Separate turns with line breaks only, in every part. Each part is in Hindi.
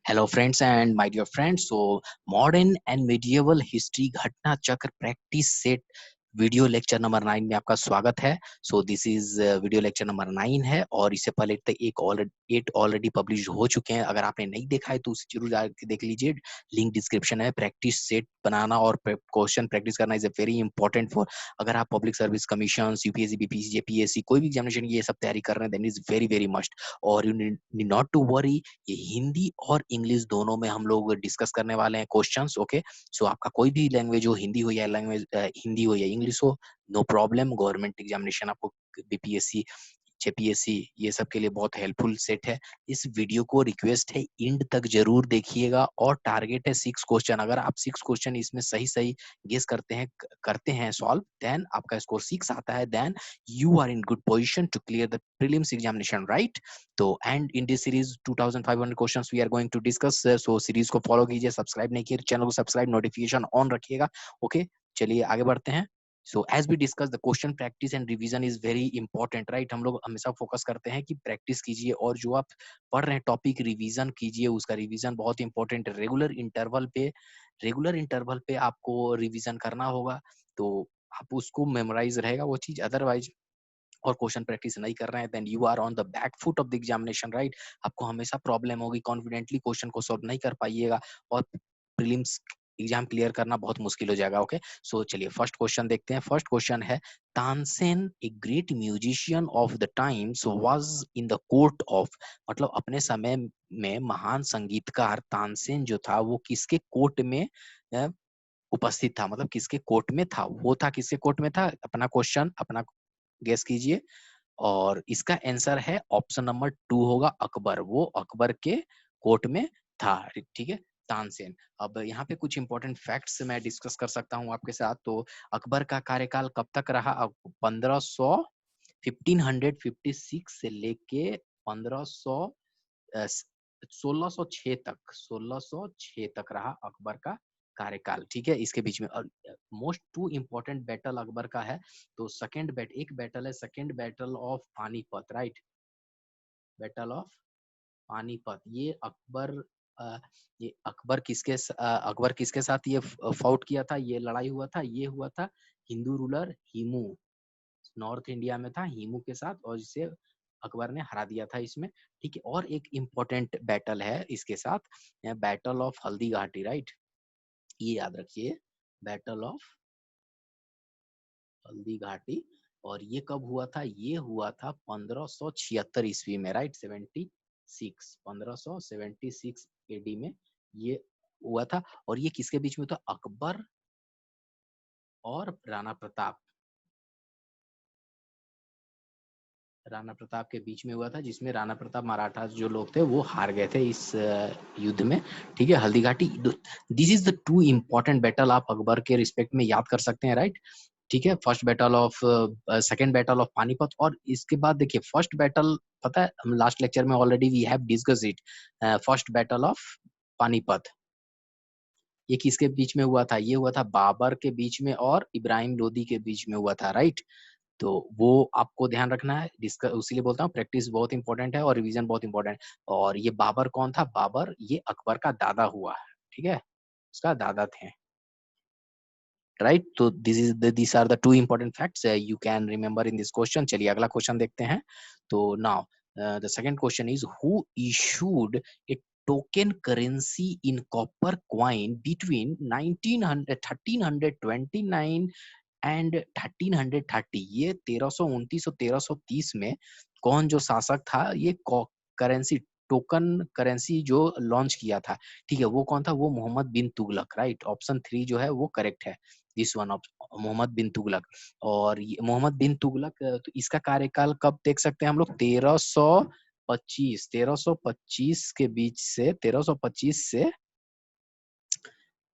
Hello friends and my dear friends. So modern and medieval history Ghatna Chakra practice set video lecture number 9 में आपका स्वागत है। So this is video lecture number 9 है और इससे पहले तक एक ऑलरेडी 8 ऑलरेडी पब्लिश हो चुके हैं। अगर आपने नहीं देखा है तो उसे जरूर जाकर देख लीजिए, लिंक डिस्क्रिप्शन है। प्रैक्टिस सेट बनाना और क्वेश्चन प्रैक्टिस करना is a very important for, अगर आप public service commission, UPSC, BPSC, JPSC कोई भी एग्जामिनेशन ये सब तैयारी कर रहे हैं, then is very very must. और you need not to worry, ये हिंदी और इंग्लिश दोनों में हम लोग डिस्कस करने वाले हैं क्वेश्चंस। ओके, सो आपका कोई भी लैंग्वेज हो, हिंदी हो या लैंग्वेज हिंदी हो या इंग्लिश हो, नो प्रॉब्लम। गवर्नमेंट एग्जामिनेशन आपको बीपीएससी, जेपीएससी ये सब के लिए बहुत हेल्पफुल सेट है। इस वीडियो को रिक्वेस्ट है एंड तक जरूर देखिएगा और टारगेट है 6 क्वेश्चन। अगर आप 6 क्वेश्चन इसमें सही सही गेस करते हैं सॉल्व, देन आपका स्कोर 6 आता है, then you are in good position to clear the prelims examination, right? तो and in this series 2500 questions we are going to discuss, so series को follow कीजिए, सब्सक्राइब नहीं किए चैनल को सब्सक्राइब, नोटिफिकेशन ऑन रखिएगा। ओके, चलिए आगे बढ़ते हैं। So as we discuss, the question practice and revision is very important, right? हम लोग हमेशा फोकस करते हैं कि प्रैक्टिस कीजिए और जो आप पढ़ रहे हैं टॉपिक रिवीजन कीजिए, उसका रिवीजन बहुत इंपॉर्टेंट है। रेगुलर इंटरवल पे आपको रिवीजन करना होगा, तो आप उसको मेमोराइज रहेगा वो चीज। अदरवाइज और क्वेश्चन प्रैक्टिस नहीं कर रहे हैं, then you are on the back foot of the examination, right? आपको हमेशा प्रॉब्लम होगी, कॉन्फिडेंटली क्वेश्चन को सॉल्व नहीं कर पाइएगा और प्रीलिम्स एग्जाम क्लियर करना बहुत मुश्किल हो जाएगा। ओके, सो चलिए फर्स्ट क्वेश्चन देखते हैं। फर्स्ट क्वेश्चन है, Tansen a great musician of the times was in the court of, मतलब अपने समय में महान संगीतकार तानसेन जो था वो किसके कोर्ट में अ, उपस्थित था, मतलब किसके कोर्ट में था, वो था किसके कोर्ट में था? अपना क्वेश्चन अपना गेस कीजिए और इसका आंसर है ऑप्शन नंबर 2 होगा अकबर। वो अकबर के कोर्ट में था, ठीक है, तानसेन। अब यहाँ पे कुछ इंपॉर्टेंट फैक्ट्स मैं डिस्कस कर सकता हूँ आपके साथ। तो अकबर का कार्यकाल कब तक रहा? 1556 से लेके 1606 तक रहा अकबर का कार्यकाल, ठीक है। इसके बीच में most to important battle Akbar का है, तो एक बैटल है, second battle of Panipat, right? Battle of Panipat, uh, ये अकबर किसके साथ ये फाउट किया था, ये लड़ाई हुआ था? ये हुआ था Hindu ruler Hemu, north India में था, हिमू के साथ, और जिसे अकबर ने हरा दिया था इसमें, ठीक है। और एक इम्पोर्टेंट बैटल है इसके साथ, battle of Haldi Ghati, right? ये याद रखिए, बैटल ऑफ हल्दी घाटी। और ये कब हुआ था? ये हुआ था 1576 ईस्वी में, राइट? 1576 एडी में ये हुआ था। और ये किसके बीच में था? अकबर और राणा प्रताप के बीच में हुआ था, जिसमें राणा प्रताप मराठा जो लोग थे वो हार गए थे इस युद्ध में, ठीक है। Haldi Ghati, this is the two important battle आप अकबर के रिस्पेक्ट में याद कर सकते हैं, राइट? ठीक है, first battle of second battle of Panipat. और इसके बाद देखिए फर्स्ट बैटल, पता है हम लास्ट लेक्चर में already we have discuss it, first battle of Panipat ये किसके बीच में हुआ था? ये हुआ था बाबर के बीच में और इब्राहिम लोदी के बीच में हुआ था, राइट? तो वो आपको ध्यान रखना है, उसीलिए बोलता हूँ प्रैक्टिस बहुत इंपॉर्टेंट है और रिवीजन बहुत इंपॉर्टेंट है। और ये बाबर कौन था? बाबर ये अकबर का दादा हुआ, ठीक है, उसका दादा थे, राइट? तो this are the two important facts you can remember in this question. चलिए अगला क्वेश्चन देखते हैं। तो now the second question is, who issued a token currency in copper coin between 1329 and 1330? ये 1329 और 1330 में कौन जो शासक था, ये करेंसी, टोकन करेंसी जो लॉन्च किया था, ठीक है, वो कौन था? वो मोहम्मद बिन तुगलक, राइट? ऑप्शन 3 जो है वो करेक्ट है, this one of Mohammad bin Tughlaq. और मोहम्मद बिन तुगलक, तो इसका कार्यकाल कब देख सकते हैं हम लोग? 1325 के बीच से, 1325 से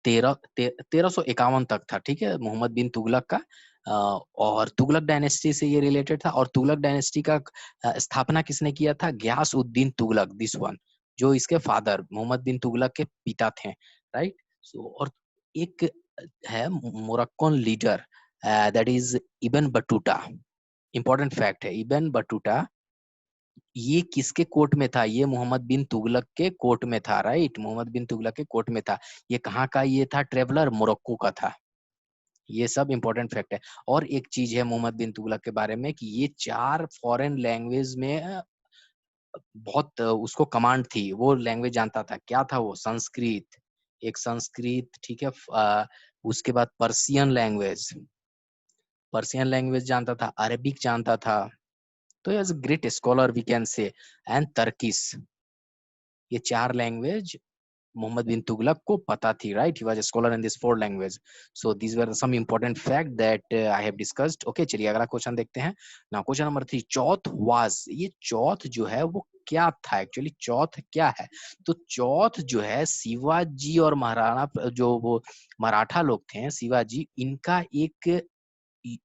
1351 तक था, ठीक है, मोहम्मद बिन तुगलक का। और तुगलक डायनेस्टी से ये रिलेटेड था। और तुगलक डायनेस्टी का स्थापना किसने किया था? गयास उद्दीन तुगलक, दिस वन, जो इसके फादर मोहम्मद बिन तुगलक के पिता थे, राइट? सो और एक है Moroccan leader, that is Ibn Battuta. Important fact है, इब्न बटूटा ये किसके कोर्ट में था? ये मोहम्मद बिन तुगलक के कोर्ट में था, राइट? मोहम्मद बिन तुगलक के कोर्ट में था। ये कहाँ का ये था ट्रेवलर? मोरक्को का था। ये सब इंपॉर्टेंट फैक्ट है। और एक चीज है मोहम्मद बिन तुगलक के बारे में कि ये 4 फॉरेन लैंग्वेज में बहुत उसको कमांड थी। वो लैंग्वेज जानता था। क्या था वो? संस्कृत, एक संस्कृत, ठीक है। उसके बाद पर्सियन लैंग्वेज जानता था, अरेबिक जानता था। तो as a great scholar we can say, and Turkish. ये 4 लैंग्वेज मोहम्मद बिन तुगलक को पता थी, right? He was a scholar in this 4 language. So these were some important fact that I have discussed. Okay, चलिए अगला क्वेश्चन देखते हैं। Now question number 3, chauth was, ये चौथ जो है वो क्या था? एक्चुअली चौथ क्या है? तो चौथ जो है शिवाजी और महाराणा, जो वो मराठा लोग थे, शिवाजी, इनका एक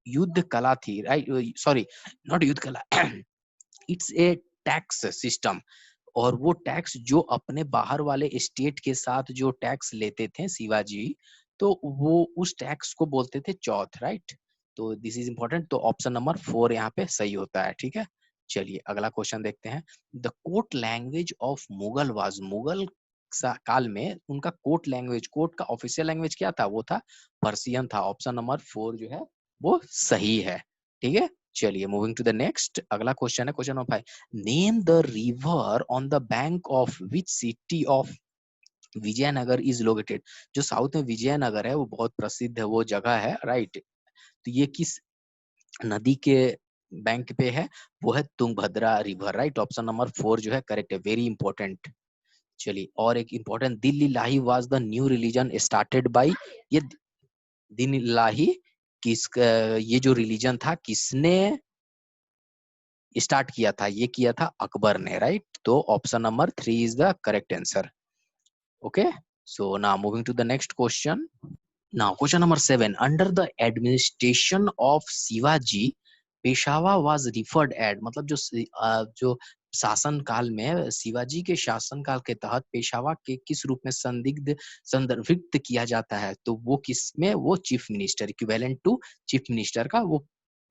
युद्ध कला थी, राइट? सॉरी, नॉट युद्ध कला, इट्स ए टैक्स सिस्टम। और वो टैक्स जो अपने बाहर वाले स्टेट के साथ जो टैक्स लेते थे शिवाजी, तो वो उस टैक्स को बोलते थे चौथ, राइट? तो दिस इज इंपॉर्टेंट। तो ऑप्शन नंबर 4 यहाँ पे सही होता है, ठीक है। चलिए अगला क्वेश्चन देखते हैं। The court language of Mughal was, Mughal काल में उनका कोर्ट लैंग्वेज, कोर्ट का ऑफिशियल लैंग्वेज क्या था? वो था पर्सियन था। ऑप्शन नंबर 4 जो है वो सही है, ठीक है। चलिए मूविंग टू द नेक्स्ट, अगला क्वेश्चन है question number 5। Name the river on the bank of which city of Vijayanagar is located. जो साउथ में विजयनगर है वो बहुत प्रसिद्ध है, वो जगह है, राइट? तो ये किस नदी के बैंक पे है? वो है Tungabhadra river, right? Option number 4 जो है करेक्ट है, वेरी इंपॉर्टेंट। चलिए और एक इंपॉर्टेंट, दिल्ली लाही was the new religion started by, ये दिल्ली लाही किस, ये जो रिलीजन था किसने स्टार्ट किया था? ये किया था अकबर ने, राइट? तो option number 3 is the correct answer. Okay, so now moving to the next question. Now question number 7, under the administration of Shivaji Peshwa was referred at, मतलब जो शासन काल में शिवाजी के शासन काल के तहत पेशावा के किस रूप में संदर्भित किया जाता है? तो वो किस में? वो chief minister, equivalent to chief minister का वो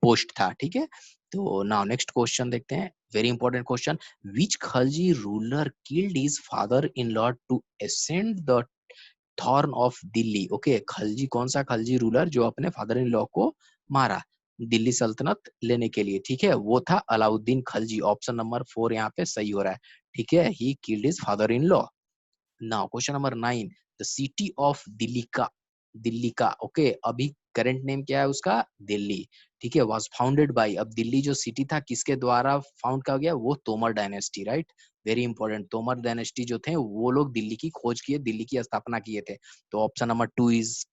पोस्ट था, ठीक है। तो नाउ नेक्स्ट क्वेश्चन देखते हैं, very important question. Which Khalji ruler killed his father in law to ascend the throne of Delhi? Okay, Khalji, कौन सा खलजी रूलर जो अपने फादर इन लॉ को मारा दिल्ली सल्तनत लेने के लिए? ठीक है, वो था अलाउद्दीन खलजी। ऑप्शन नंबर 4 यहाँ पे सही हो रहा है, ठीक है। He killed his father in law. Now question number 9, the city of Delhi का ओके, अभी करंट नेम क्या है उसका? दिल्ली, ठीक है। वाज फाउंडेड बाय, अब दिल्ली जो सिटी था किसके द्वारा फाउंड किया गया? वो Tomar dynasty, right? Very important, Tomar dynasty जो थे वो लोग दिल्ली की खोज किए, दिल्ली की स्थापना किए थे। तो option number 2 is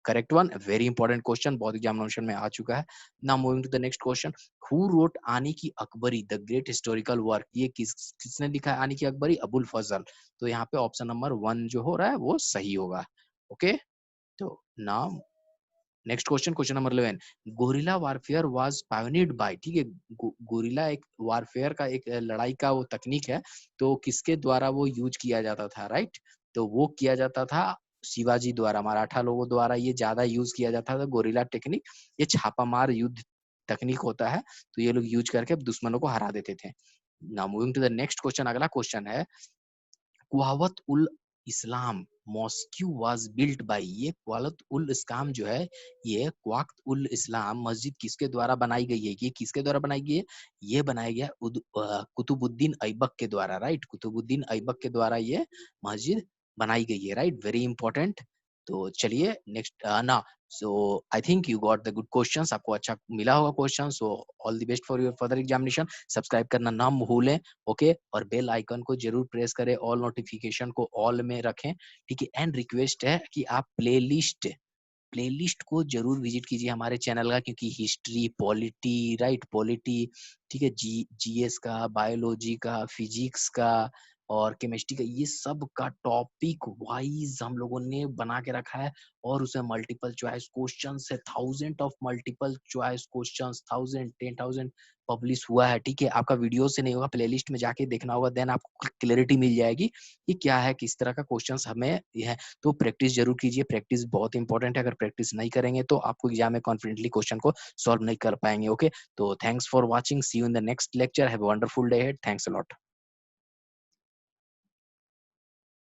correct one, very important question, बहुत एग्जामिनेशन में आ चुका है। Now moving to the next question, who wrote Ain की Akbari the great historical work? ये किसने लिखा है आनी की अकबरी? अबुल फजल। तो यहाँ पे ऑप्शन नंबर 1 जो हो रहा है वो सही होगा, ओके। तो now next question, question number 11, guerrilla warfare was pioneered by, ठीक है। गोरिल्ला एक वारफेयर का एक लड़ाई का वो तकनीक है, तो किसके द्वारा वो यूज किया जाता था, राइट? तो वो किया जाता था शिवाजी द्वारा, मराठा लोगों द्वारा ये ज्यादा यूज किया जाता था गोरिल्ला टेक्निक। ये छापामार युद्ध तकनीक होता है, तो ये लोग यूज करके दुश्मनों को हरा देते थे। Now moving to the next question, अगला क्वेश्चन है, Quwwat ul Islam mosque was built by, ये कुआवत उल इस्लाम जो है, ये कुआवत उल इस्लाम मस्जिद किसके द्वारा बनाई गई है? ये किसके द्वारा बनाई गई है? ये बनाया गया कुतुबुद्दीन ऐबक के द्वारा, राइट? कुतुबुद्दीन ऐबक के द्वारा ये मस्जिद बनाई गई है, राइट? Very important. तो चलिए नेक्स्ट ना, so I think you got the good questions, आपको अच्छा मिला होगा question. So all the best for your further examination. Subscribe करना ना भूलें, ओके। और बेल आइकन को जरूर प्रेस करें, ऑल नोटिफिकेशन को ऑल में रखें, ठीक है। एंड रिक्वेस्ट है कि आप प्लेलिस्ट को जरूर विजिट कीजिए हमारे चैनल का, क्योंकि हिस्ट्री, पॉलिटी, राइट, पॉलिटी, ठीक है, जीएस का, बायोलॉजी का, फिजिक्स का, और केमिस्ट्री का, ये सब का टॉपिक वाइज हम लोगों ने बना के रखा है और उसमें मल्टीपल चॉइस क्वेश्चन है, thousand of multiple choice question, 10,000 publish हुआ है। ठीक है, आपका वीडियो से नहीं होगा, प्लेलिस्ट में जाके देखना होगा, देन आपको क्लैरिटी मिल जाएगी कि क्या है, किस तरह का क्वेश्चंस हमें ये है। तो प्रैक्टिस जरूर कीजिए, प्रैक्टिस बहुत इंपॉर्टेंट है। अगर प्रैक्टिस नहीं करेंगे तो आपको एग्जाम में कॉन्फिडेंटली क्वेश्चन को सॉल्व नहीं कर पाएंगे। ओके, तो thanks for watching, see you in the next lecture, have a wonderful day, thanks a lot.